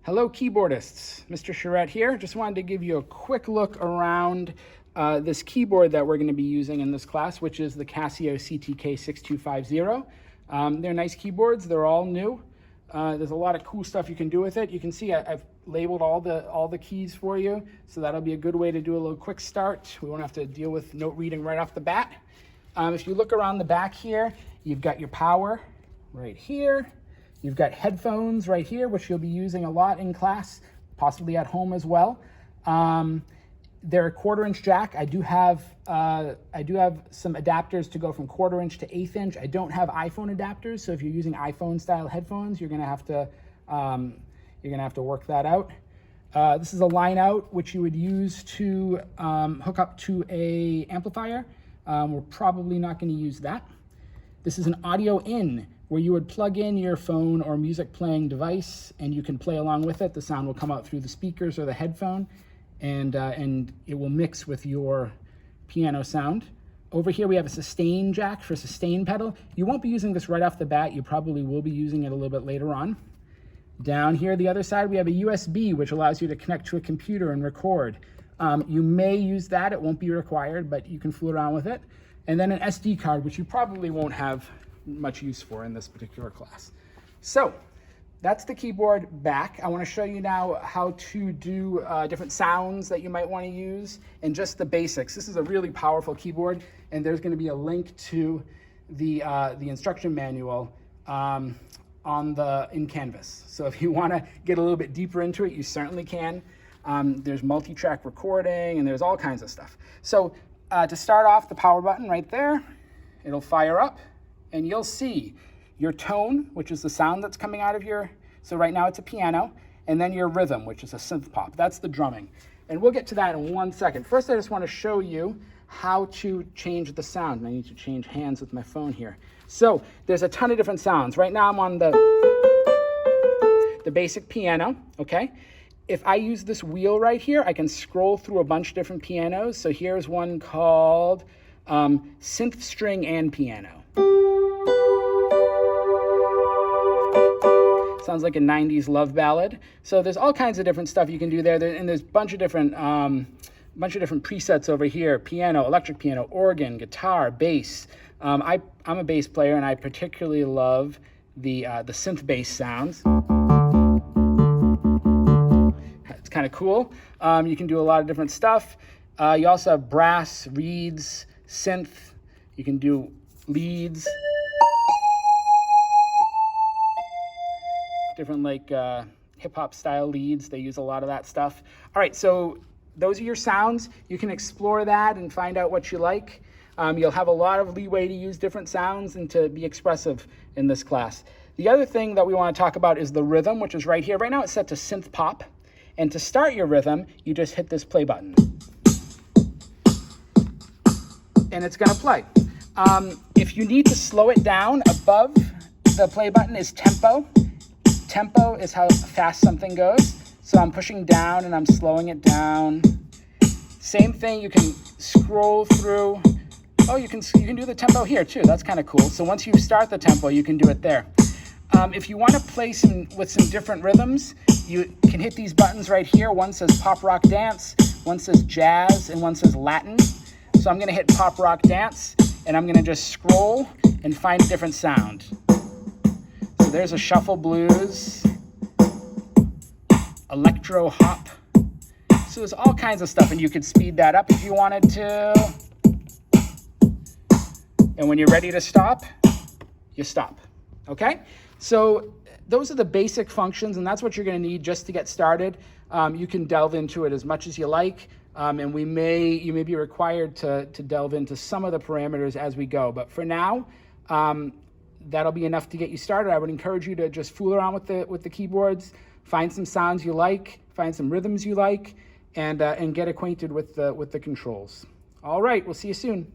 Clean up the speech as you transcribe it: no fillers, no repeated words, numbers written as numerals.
Hello keyboardists, Mr. Charette here. Just wanted to give you a quick look around this keyboard that we're going to be using in this class, which is the Casio CTK6250. They're nice keyboards, they're all new. There's a lot of cool stuff you can do with it. You can see I've labeled all the keys for you, so that'll be a good way to do a little quick start. We won't have to deal with note reading right off the bat. If you look around the back here, you've got your power right here. You've got headphones right here, which you'll be using a lot in class, possibly at home as well. They're a 1/4-inch jack. I do have some adapters to go from 1/4-inch to 1/8 inch. I don't have iPhone adapters, so if you're using iPhone style headphones, you're gonna have to work that out. This is a line out, which you would use to hook up to a amplifier. We're probably not going to use that. This is an audio in, where you would plug in your phone or music playing device and you can play along with it. The sound will come out through the speakers or the headphone, and it will mix with your piano sound. Over here we have a sustain jack for sustain pedal. You won't be using this right off the bat. You probably will be using it a little bit later on. Down here, the other side, we have a USB, which allows you to connect to a computer and record. You may use that, it won't be required, but you can fool around with it. And then an SD card, which you probably won't have much use for in this particular class. So that's the keyboard back. I want to show you now how to do different sounds that you might want to use and just the basics. This is a really powerful keyboard, and there's going to be a link to the instruction manual in Canvas. So if you want to get a little bit deeper into it, you certainly can. There's multi-track recording and there's all kinds of stuff. So to start off, the power button right there, it'll fire up and you'll see your tone, which is the sound that's coming out of so right now it's a piano, and then your rhythm, which is a synth pop. That's the drumming. And we'll get to that in 1 second. First, I just want to show you how to change the sound. And I need to change hands with my phone here. So there's a ton of different sounds. Right now I'm on the basic piano, okay? If I use this wheel right here, I can scroll through a bunch of different pianos. So here's one called Synth String and Piano. Sounds like a 90s love ballad. So there's all kinds of different stuff you can do there. And there's a bunch of different presets over here: piano, electric piano, organ, guitar, bass. I'm a bass player, and I particularly love the synth bass sounds. It's kind of cool. You can do a lot of different stuff. You also have brass, reeds, synth. You can do leads. Different hip-hop style leads. They use a lot of that stuff. All right, so those are your sounds. You can explore that and find out what you like. You'll have a lot of leeway to use different sounds and to be expressive in this class. The other thing that we want to talk about is the rhythm, which is right here. Right now it's set to synth pop. And to start your rhythm, you just hit this play button. And it's going to play. If you need to slow it down, above the play button is tempo. Tempo is how fast something goes. So I'm pushing down and I'm slowing it down. Same thing, you can scroll through. Oh, you can do the tempo here too. That's kind of cool. So once you start the tempo, you can do it there. If you want to play with some different rhythms, you can hit these buttons right here. One says pop rock dance, one says jazz, and one says Latin. So I'm going to hit pop rock dance, and I'm going to just scroll and find a different sound. So there's a shuffle blues, electro hop. So there's all kinds of stuff, and you could speed that up if you wanted to. And when you're ready to stop, you stop. Okay? So those are the basic functions, and that's what you're going to need just to get started. You can delve into it as much as you like, and you may be required to delve into some of the parameters as we go. But for now, that'll be enough to get you started. I would encourage you to just fool around with the keyboards, find some sounds you like, find some rhythms you like, and get acquainted with the controls. All right, we'll see you soon.